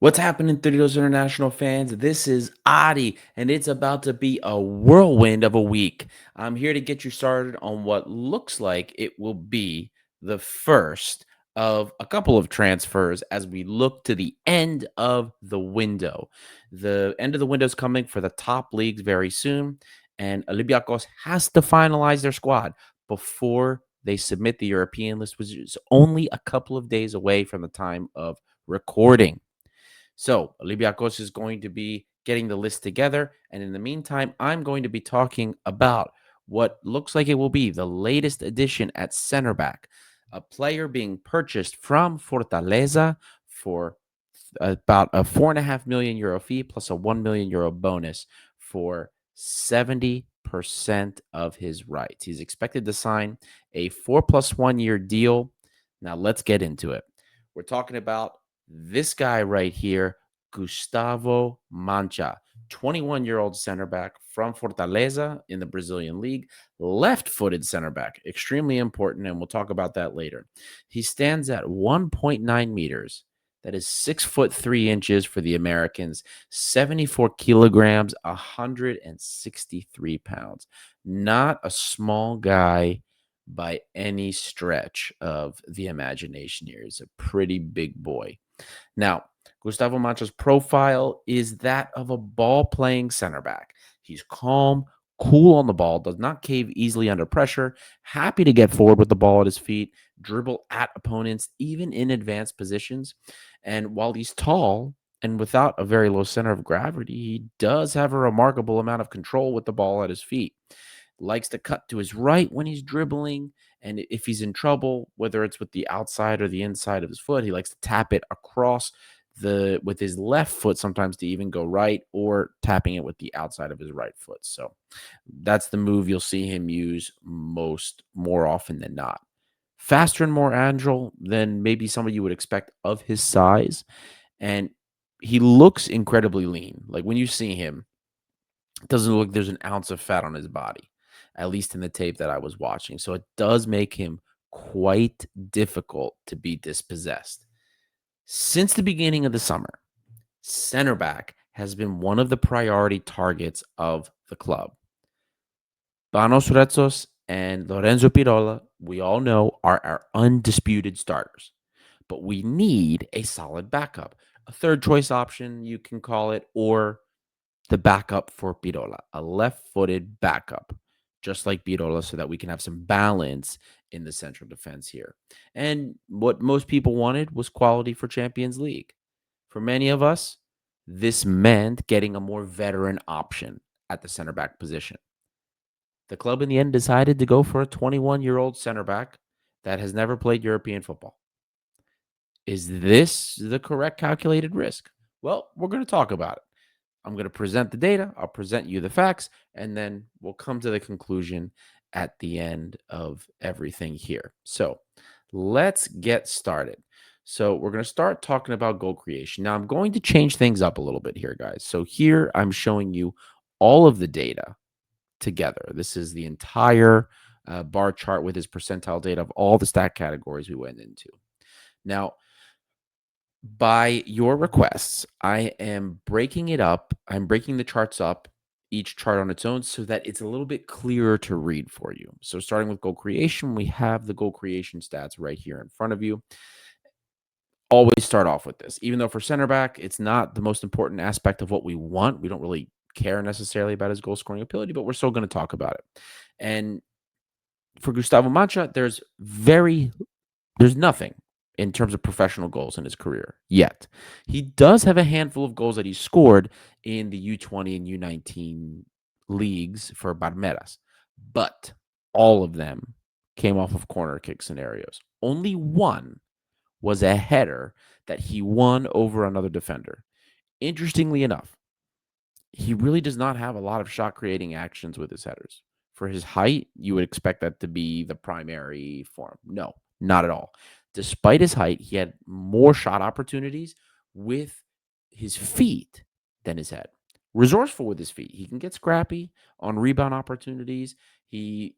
What's happening, 30 International fans? This is Adi, and it's about to be a whirlwind of a week. I'm here to get you started on what looks like it will be the first of a couple of transfers as we look to the end of the window. The end of the window is coming for the top leagues very soon, and Olympiacos has to finalize their squad before they submit the European list, which is only a couple of days away from the time of recording. So Olympiacos is going to be getting the list together. And in the meantime, I'm going to be talking about what looks like it will be the latest addition at center back, a player being purchased from Fortaleza for about a 4.5 million euro fee plus a 1 million euro bonus for 70% of his rights. He's expected to sign a 4+1 year deal. Now let's get into it. We're talking about this guy right here, Gustavo Mancha, 21-year-old center back from Fortaleza in the Brazilian league, left-footed center back, extremely important, and we'll talk about that later. He stands at 1.9 meters. That is 6'3" for the Americans, 74 kilograms, 163 pounds. Not a small guy by any stretch of the imagination here. He's a pretty big boy. Now, Gustavo Mancha's profile is that of a ball playing center back. He's calm, cool on the ball, does not cave easily under pressure, happy to get forward with the ball at his feet, dribble at opponents, even in advanced positions. And while he's tall and without a very low center of gravity, he does have a remarkable amount of control with the ball at his feet. Likes to cut to his right when he's dribbling. And if he's in trouble, whether it's with the outside or the inside of his foot, he likes to tap it across the with his left foot, sometimes to even go right, or tapping it with the outside of his right foot. So that's the move you'll see him use more often than not. Faster and more agile than maybe somebody you would expect of his size. And he looks incredibly lean. Like when you see him, it doesn't look like there's an ounce of fat on his body, at least in the tape that I was watching. So it does make him quite difficult to be dispossessed. Since the beginning of the summer, center back has been one of the priority targets of the club. Panos Retzos and Lorenzo Pirola, we all know, are our undisputed starters. But we need a solid backup, a third choice option, you can call it, or the backup for Pirola, a left-footed backup, just like Pirola, so that we can have some balance in the central defense here. And what most people wanted was quality for Champions League. For many of us, this meant getting a more veteran option at the center back position. The club in the end decided to go for a 21-year-old center back that has never played European football. Is this the correct calculated risk? Well, we're going to talk about it. I'm going to present the data, I'll present you the facts, and then we'll come to the conclusion at the end of everything here. So let's get started. So we're going to start talking about goal creation. Now I'm going to change things up a little bit here, guys. So here I'm showing you all of the data together. This is the entire bar chart with his percentile data of all the stat categories we went into. Now, by your requests, I am breaking it up. I'm breaking the charts up, each chart on its own, so that it's a little bit clearer to read for you. So, starting with goal creation, we have the goal creation stats right here in front of you. Always start off with this, even though for center back, it's not the most important aspect of what we want. We don't really care necessarily about his goal scoring ability, but we're still going to talk about it. And for Gustavo Mancha, there's nothing in terms of professional goals in his career yet. He does have a handful of goals that he scored in the U20 and U19 leagues for Barmeras, but all of them came off of corner kick scenarios. Only one was a header that he won over another defender. Interestingly enough, he really does not have a lot of shot creating actions with his headers. For his height, you would expect that to be the primary form. No, not at all. Despite his height, he had more shot opportunities with his feet than his head. Resourceful with his feet. He can get scrappy on rebound opportunities. He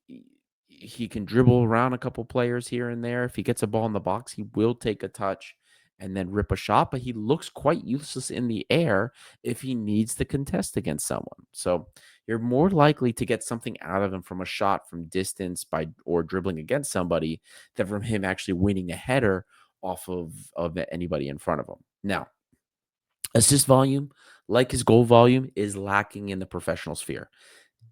can dribble around a couple players here and there. If he gets a ball in the box, he will take a touch and then rip a shot, but he looks quite useless in the air if he needs to contest against someone. So you're more likely to get something out of him from a shot from distance by or dribbling against somebody than from him actually winning a header off of anybody in front of him. Now, assist volume, like his goal volume, is lacking in the professional sphere.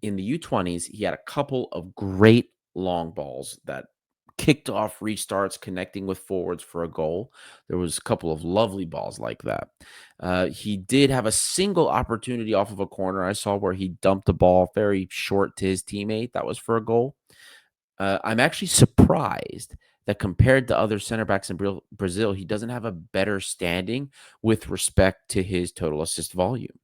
In the U20s, he had a couple of great long balls that kicked off restarts, connecting with forwards for a goal. There was a couple of lovely balls like that. He did have a single opportunity off of a corner I saw where he dumped a ball very short to his teammate. That was for a goal. I'm actually surprised that compared to other center backs in Brazil, he doesn't have a better standing with respect to his total assist volume.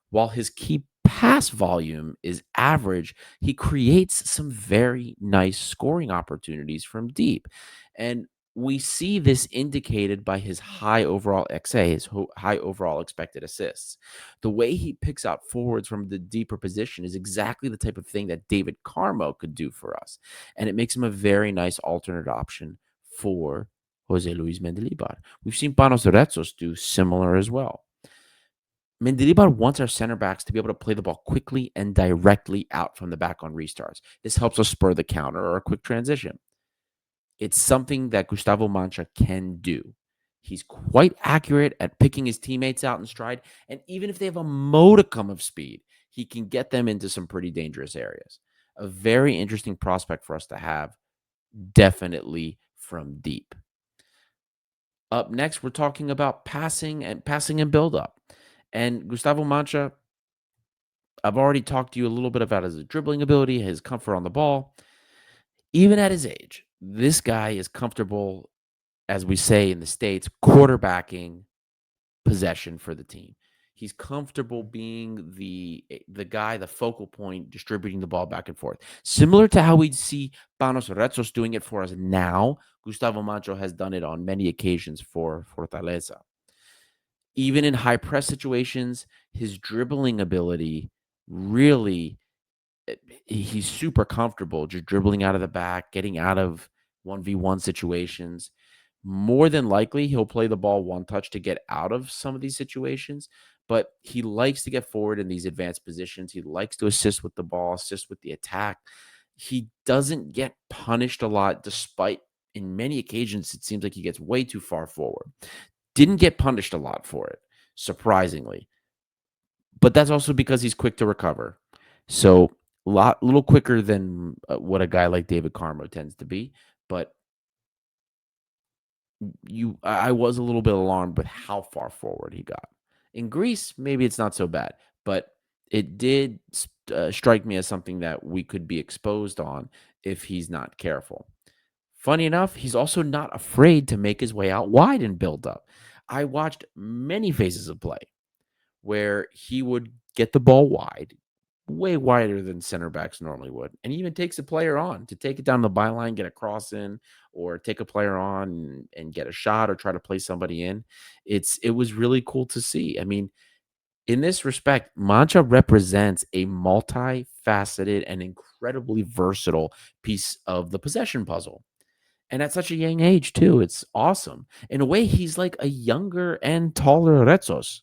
While his key pass volume is average, he creates some very nice scoring opportunities from deep. And we see this indicated by his high overall XA, his high overall expected assists. The way he picks out forwards from the deeper position is exactly the type of thing that David Carmo could do for us. And it makes him a very nice alternate option for Jose Luis Mendilibar. We've seen Panos Rezos do similar as well. Mendilibar wants our center backs to be able to play the ball quickly and directly out from the back on restarts. This helps us spur the counter or a quick transition. It's something that Gustavo Mancha can do. He's quite accurate at picking his teammates out in stride, and even if they have a modicum of speed, he can get them into some pretty dangerous areas. A very interesting prospect for us to have, definitely from deep. Up next, we're talking about passing and build up. And Gustavo Mancha, I've already talked to you a little bit about his dribbling ability, his comfort on the ball. Even at his age, this guy is comfortable, as we say in the States, quarterbacking possession for the team. He's comfortable being the guy, the focal point, distributing the ball back and forth. Similar to how we see Panos Rezos doing it for us now, Gustavo Mancho has done it on many occasions for Fortaleza. Even in high press situations, his dribbling ability really he's super comfortable just dribbling out of the back, getting out of 1v1 situations. More than likely, he'll play the ball one touch to get out of some of these situations, but he likes to get forward in these advanced positions. He likes to assist with the ball, assist with the attack. He doesn't get punished a lot, despite in many occasions, it seems like he gets way too far forward. Didn't get punished a lot for it, surprisingly. But that's also because he's quick to recover. So little quicker than what a guy like David Carmo tends to be. But I was a little bit alarmed with how far forward he got. In Greece, maybe it's not so bad, but it did strike me as something that we could be exposed on if he's not careful. Funny enough, he's also not afraid to make his way out wide and build up. I watched many phases of play where he would get the ball wide, way wider than center backs normally would. And he even takes a player on to take it down the byline, get a cross in, or take a player on and get a shot or try to play somebody in. It was really cool to see. I mean, in this respect, Mancha represents a multifaceted and incredibly versatile piece of the possession puzzle. And at such a young age, too. It's awesome. In a way, he's like a younger and taller Retsos.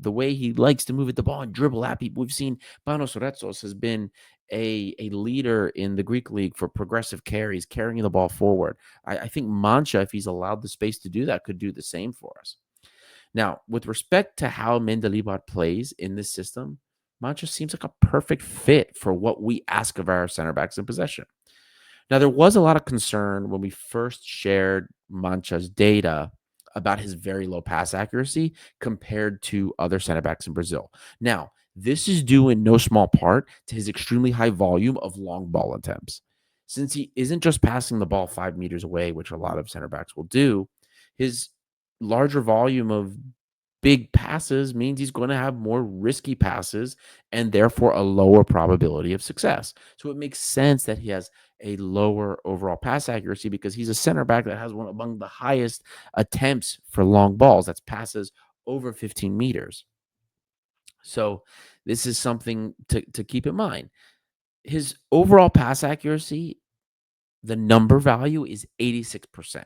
The way he likes to move at the ball and dribble at people. We've seen Panos Retsos has been a leader in the Greek league for progressive carries, carrying the ball forward. I think Mancha, if he's allowed the space to do that, could do the same for us. Now, with respect to how Mendilibar plays in this system, Mancha seems like a perfect fit for what we ask of our center backs in possession. Now, there was a lot of concern when we first shared Mancha's data about his very low pass accuracy compared to other center backs in Brazil. Now, this is due in no small part to his extremely high volume of long ball attempts. Since he isn't just passing the ball 5 meters away, which a lot of center backs will do, his larger volume of big passes means he's going to have more risky passes and therefore a lower probability of success. So it makes sense that he has a lower overall pass accuracy because he's a center back that has one among the highest attempts for long balls. That's passes over 15 meters. So this is something to keep in mind. His overall pass accuracy, the number value is 86%.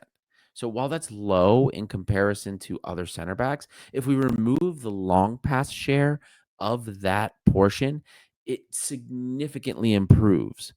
So while that's low in comparison to other center backs, if we remove the long pass share of that portion, it significantly improves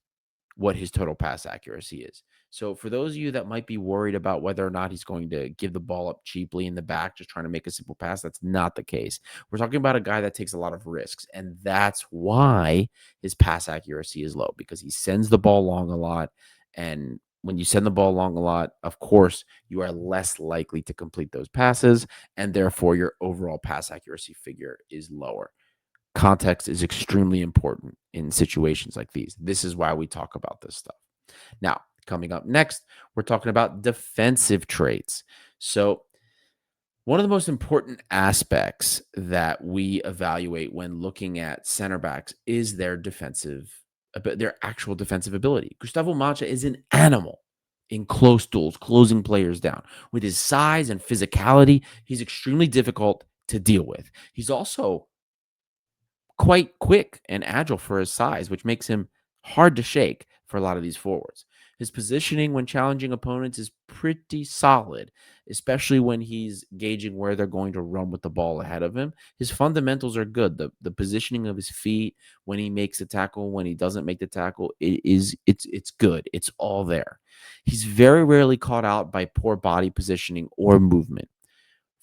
what his total pass accuracy is. So for those of you that might be worried about whether or not he's going to give the ball up cheaply in the back, just trying to make a simple pass, that's not the case. We're talking about a guy that takes a lot of risks, and that's why his pass accuracy is low, because he sends the ball long a lot. And when you send the ball long a lot, of course, you are less likely to complete those passes, and therefore your overall pass accuracy figure is lower. Context is extremely important in situations like these. This is why we talk about this stuff. Now, coming up next, we're talking about defensive traits. So, one of the most important aspects that we evaluate when looking at center backs is their actual defensive ability. Gustavo Mancha is an animal in close duels, closing players down. With his size and physicality, he's extremely difficult to deal with. He's also quite quick and agile for his size, which makes him hard to shake for a lot of these forwards. His positioning when challenging opponents is pretty solid, especially when he's gauging where they're going to run with the ball ahead of him. His fundamentals are good. The positioning of his feet when he makes a tackle, when he doesn't make the tackle, it's good. It's all there. He's very rarely caught out by poor body positioning or movement.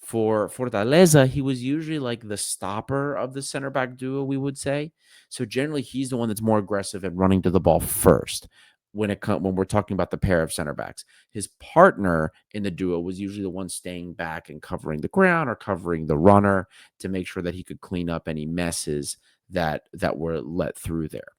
For Fortaleza, he was usually like the stopper of the center back duo, we would say. So generally, he's the one that's more aggressive and running to the ball first when we're talking about the pair of center backs. His partner in the duo was usually the one staying back and covering the ground or covering the runner to make sure that he could clean up any messes that were let through there.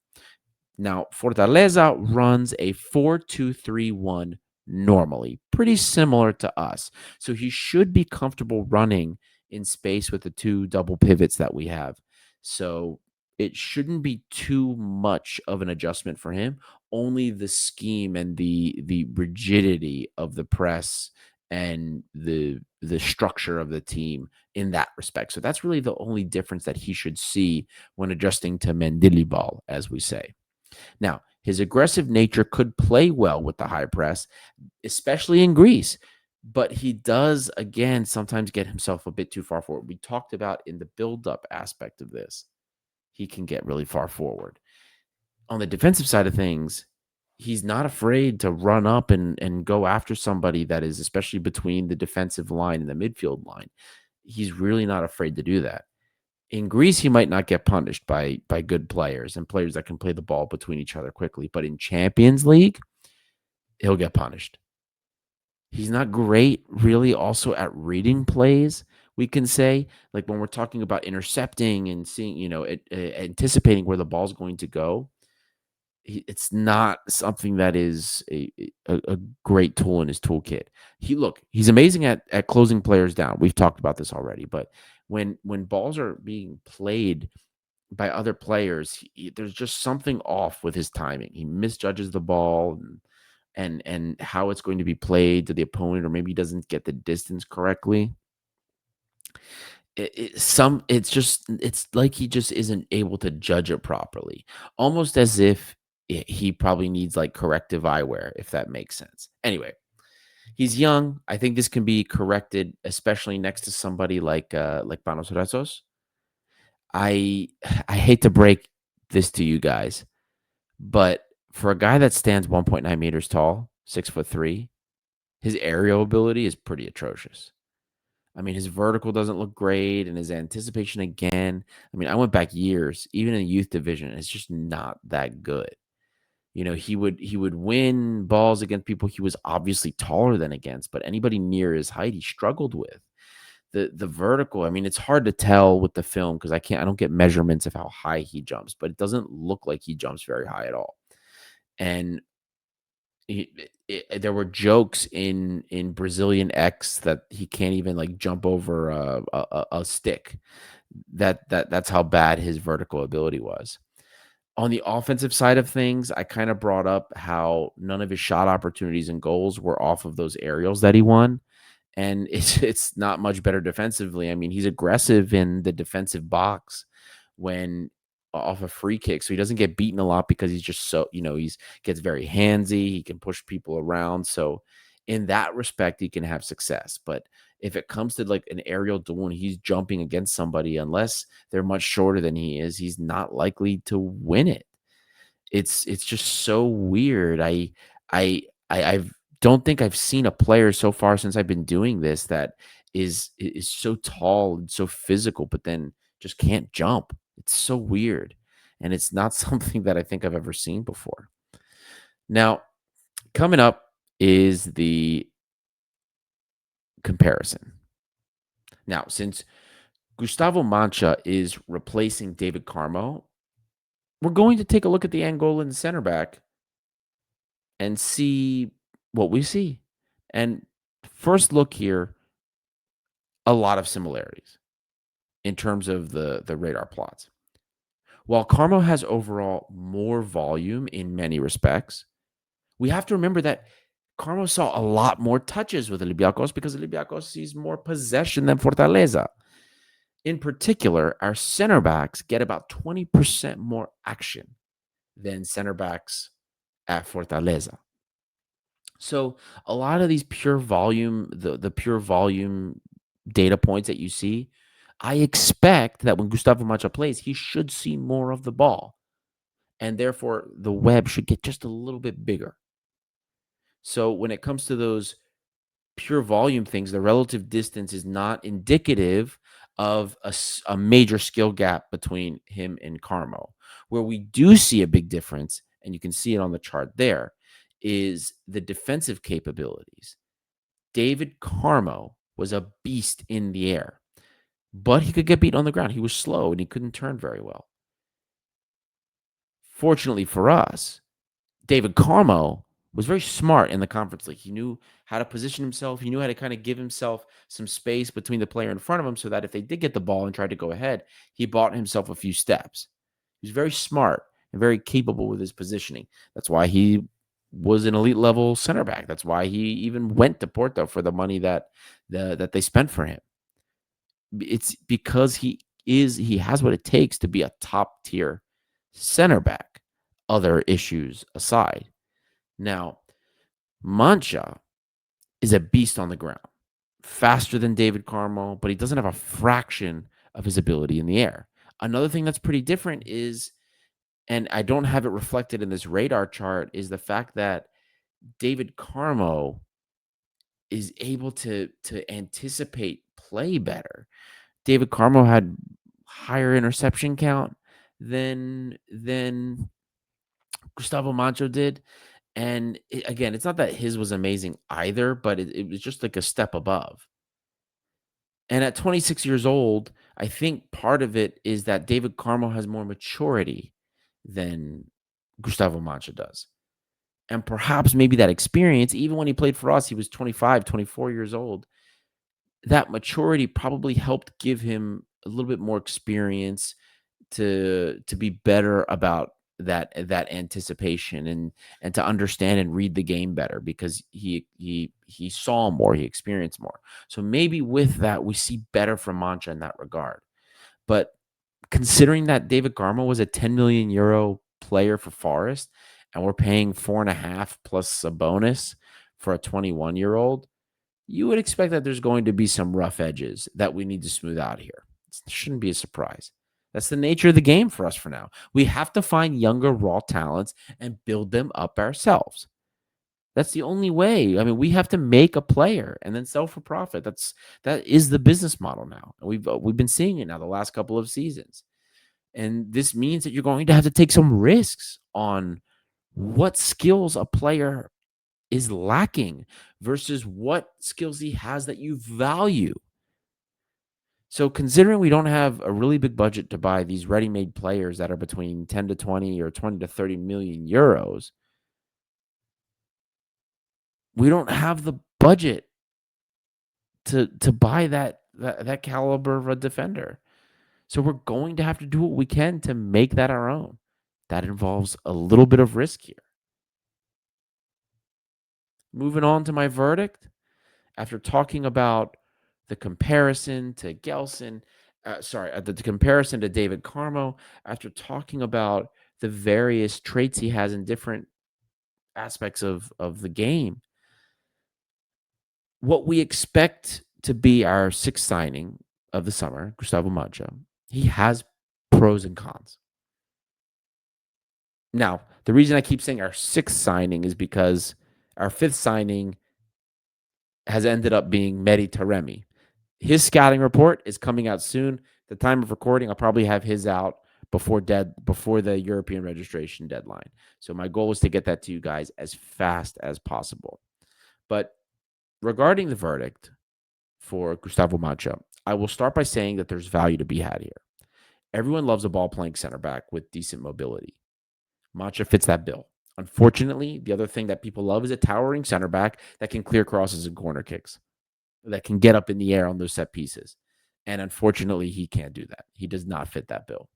Now, Fortaleza runs a 4-2-3-1 normally, pretty similar to us. So he should be comfortable running in space with the two double pivots that we have. So it shouldn't be too much of an adjustment for him. Only the scheme and the rigidity of the press and the structure of the team in that respect. So that's really the only difference that he should see when adjusting to Mendilibal, as we say. Now, his aggressive nature could play well with the high press, especially in Greece, but he does, again, sometimes get himself a bit too far forward. We talked about in the build-up aspect of this, he can get really far forward. On the defensive side of things, he's not afraid to run up and go after somebody that is especially between the defensive line and the midfield line. He's really not afraid to do that. In Greece, he might not get punished by good players and players that can play the ball between each other quickly. But in Champions League, he'll get punished. He's not great, really, also at reading plays, we can say. Like when we're talking about intercepting and seeing, anticipating where the ball's going to go, it's not something that is a great tool in his toolkit. He's amazing at closing players down. We've talked about this already, but when balls are being played by other players, there's just something off with his timing. He misjudges the ball and how it's going to be played to the opponent, or maybe he doesn't get the distance correctly. It's like he just isn't able to judge it properly, almost as if he probably needs like corrective eyewear, if that makes sense. Anyway, he's young. I think this can be corrected, especially next to somebody like Panos Rezos. I I hate to break this to you guys, but for a guy that stands 1.9 meters tall, 6'3", his aerial ability is pretty atrocious. I mean, his vertical doesn't look great, and his anticipation again. I mean, I went back years, even in the youth division, it's just not that good. He would win balls against people he was obviously taller than against, but anybody near his height, he struggled with. The vertical, I mean, it's hard to tell with the film because I don't get measurements of how high he jumps, but it doesn't look like he jumps very high at all. And there were jokes in Brazilian X that he can't even like jump over a stick. That's how bad his vertical ability was. On the offensive side of things, I kind of brought up how none of his shot opportunities and goals were off of those aerials that he won. And it's not much better defensively. I mean, he's aggressive in the defensive box when off a free kick, so he doesn't get beaten a lot because he's just so he's gets very handsy. He can push people around, so In that respect, he can have success. But if it comes to like an aerial duel and he's jumping against somebody, unless they're much shorter than he is, he's not likely to win it. It's just so weird. I've don't think I've seen a player so far since I've been doing this that is so tall and so physical, but then just can't jump. It's so weird. And it's not something that I think I've ever seen before. Now, coming up is the comparison. Now, since Gustavo Mancha is replacing David Carmo, we're going to take a look at the Angolan center back and see what we see. And first look here, a lot of similarities in terms of the radar plots. While Carmo has overall more volume in many respects, we have to remember that Carmo saw a lot more touches with Olympiacos because Olympiacos sees more possession than Fortaleza. In particular, our center backs get about 20% more action than center backs at Fortaleza. So a lot of these pure volume, the pure volume data points that you see, I expect that when Gustavo Mancha plays, he should see more of the ball. And therefore, the web should get just a little bit bigger. So when it comes to those pure volume things, the relative distance is not indicative of a major skill gap between him and Carmo. Where we do see a big difference, and you can see it on the chart there, is the defensive capabilities. David Carmo was a beast in the air, but he could get beat on the ground. He was slow and he couldn't turn very well. Fortunately for us, David Carmo was very smart in the conference league. He knew how to position himself. He knew how to kind of give himself some space between the player in front of him so that if they did get the ball and tried to go ahead, he bought himself a few steps. He was very smart and very capable with his positioning. That's why he was an elite level center back. That's why he even went to Porto for the money that they spent for him. It's because he has what it takes to be a top tier center back, other issues aside. Now, Mancha is a beast on the ground, faster than David Carmo, but he doesn't have a fraction of his ability in the air. Another thing that's pretty different is, and I don't have it reflected in this radar chart, is the fact that David Carmo is able to anticipate play better. David Carmo had higher interception count than Gustavo Mancho did. And again, it's not that his was amazing either, but it was just like a step above. And at 26 years old, I think part of it is that David Carmo has more maturity than Gustavo Mancha does. And perhaps maybe that experience, even when he played for us, he was 25, 24 years old. That maturity probably helped give him a little bit more experience to be better about that anticipation and to understand and read the game better because he saw more, he experienced more. So maybe with that we see better from Mancha in that regard. But considering that David Garmo was a 10 million euro player for Forest and we're paying 4.5 plus a bonus for a 21-year-old, you would expect that there's going to be some rough edges that we need to smooth out here. It shouldn't be a surprise. That's the nature of the game for us for now. We have to find younger, raw talents and build them up ourselves. That's the only way. I mean, we have to make a player and then sell for profit. That is the business model now. And we've been seeing it now the last couple of seasons. And this means that you're going to have to take some risks on what skills a player is lacking versus what skills he has that you value. So considering we don't have a really big budget to buy these ready-made players that are between 10 to 20 or 20 to 30 million euros, we don't have the budget to buy that caliber of a defender. So we're going to have to do what we can to make that our own. That involves a little bit of risk here. Moving on to my verdict, after talking about the comparison to Gelson, the comparison to David Carmo, after talking about the various traits he has in different aspects of the game, what we expect to be our sixth signing of the summer, Gustavo Mancha, he has pros and cons. Now, the reason I keep saying our sixth signing is because our fifth signing has ended up being Mehdi Taremi. His scouting report is coming out soon. The time of recording, I'll probably have his out before the European registration deadline. So my goal is to get that to you guys as fast as possible. But regarding the verdict for Gustavo Mancha, I will start by saying that there's value to be had here. Everyone loves a ball playing center back with decent mobility. Mancha fits that bill. Unfortunately, the other thing that people love is a towering center back that can clear crosses and corner kicks, that can get up in the air on those set pieces. And unfortunately, he can't do that. He does not fit that bill.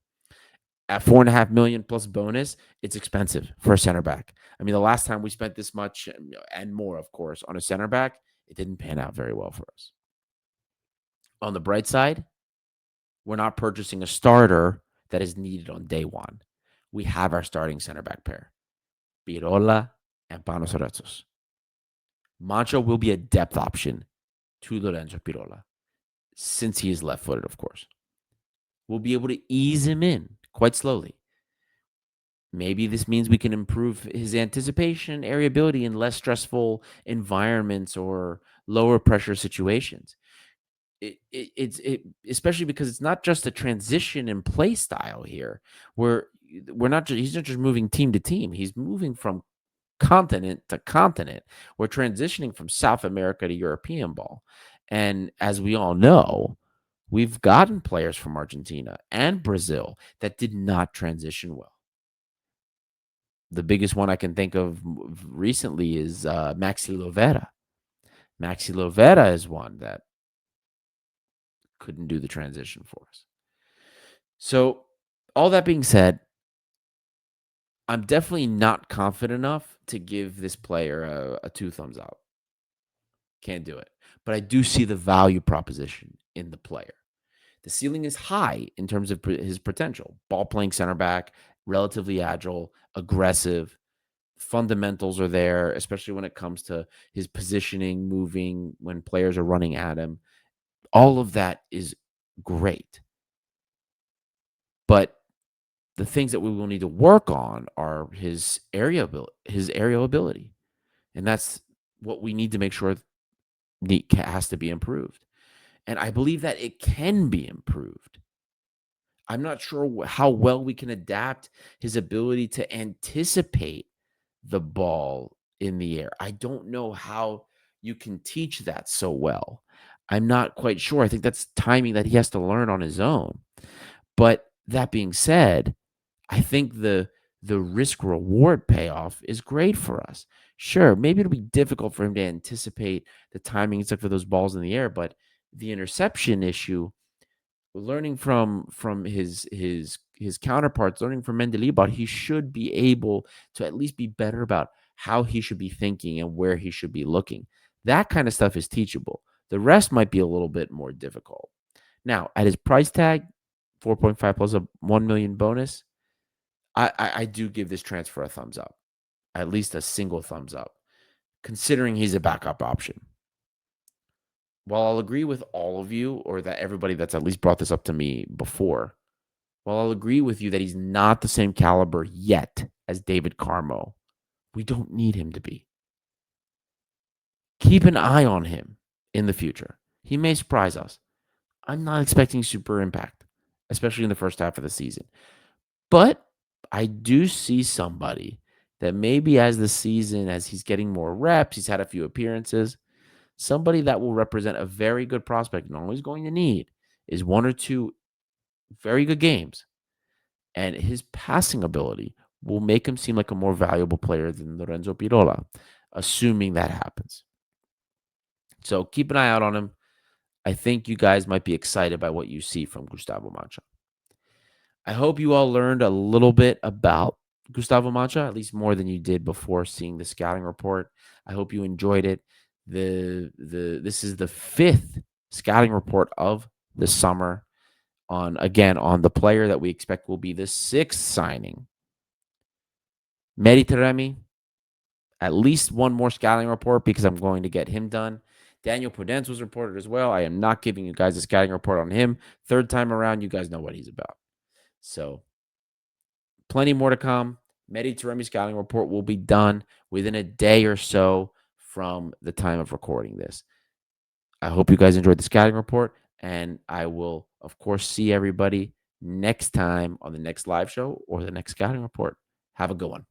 At 4.5 million plus bonus, it's expensive for a center back. I mean, the last time we spent this much and more, of course, on a center back, it didn't pan out very well for us. On the bright side, we're not purchasing a starter that is needed on day one. We have our starting center back pair, Pirola and Panos Arezos. Mancha will be a depth option to Lorenzo Pirola, since he is left-footed, of course. We'll be able to ease him in quite slowly. Maybe this means we can improve his anticipation, areability in less stressful environments or lower pressure situations. It's especially because it's not just a transition in play style here. We're not just, he's not just moving team to team. He's moving from continent to continent. We're transitioning from South America to European ball. And as we all know, we've gotten players from Argentina and Brazil that did not transition well. The biggest one I can think of recently is Maxi Lovera. Maxi Lovera is one that couldn't do the transition for us. So, all that being said, I'm definitely not confident enough to give this player a two thumbs up. Can't do it. But I do see the value proposition in the player. The ceiling is high in terms of his potential. Ball playing center back, relatively agile, aggressive. Fundamentals are there, especially when it comes to his positioning, moving, when players are running at him. All of that is great. But the things that we will need to work on are his aerial ability. And that's what we need to make sure has to be improved. And I believe that it can be improved. I'm not sure how well we can adapt his ability to anticipate the ball in the air. I don't know how you can teach that so well. I'm not quite sure. I think that's timing that he has to learn on his own. But that being said, I think the risk reward payoff is great for us. Sure, maybe it'll be difficult for him to anticipate the timing and stuff for those balls in the air, but the interception issue, learning from his counterparts, learning from Mendeleev, he should be able to at least be better about how he should be thinking and where he should be looking. That kind of stuff is teachable. The rest might be a little bit more difficult. Now, at his price tag, 4.5 plus a 1 million bonus, I do give this transfer a thumbs up, at least a single thumbs up, considering he's a backup option. While I'll agree with all of you, or that everybody that's at least brought this up to me before, while I'll agree with you that he's not the same caliber yet as David Carmo, we don't need him to be. Keep an eye on him in the future. He may surprise us. I'm not expecting super impact, especially in the first half of the season. But I do see somebody that maybe as the season, as he's getting more reps, he's had a few appearances, somebody that will represent a very good prospect. And all he's going to need is one or two very good games. And his passing ability will make him seem like a more valuable player than Lorenzo Pirola, assuming that happens. So keep an eye out on him. I think you guys might be excited by what you see from Gustavo Mancha. I hope you all learned a little bit about Gustavo Mancha, at least more than you did before seeing the scouting report. I hope you enjoyed it. This is the fifth scouting report of the summer on the player that we expect will be the sixth signing. Mehdi Taremi, at least one more scouting report because I'm going to get him done. Daniel Prudence was reported as well. I am not giving you guys a scouting report on him. Third time around, you guys know what he's about. So plenty more to come. Mehdi Taremi scouting report will be done within a day or so from the time of recording this. I hope you guys enjoyed the scouting report, and I will, of course, see everybody next time on the next live show or the next scouting report. Have a good one.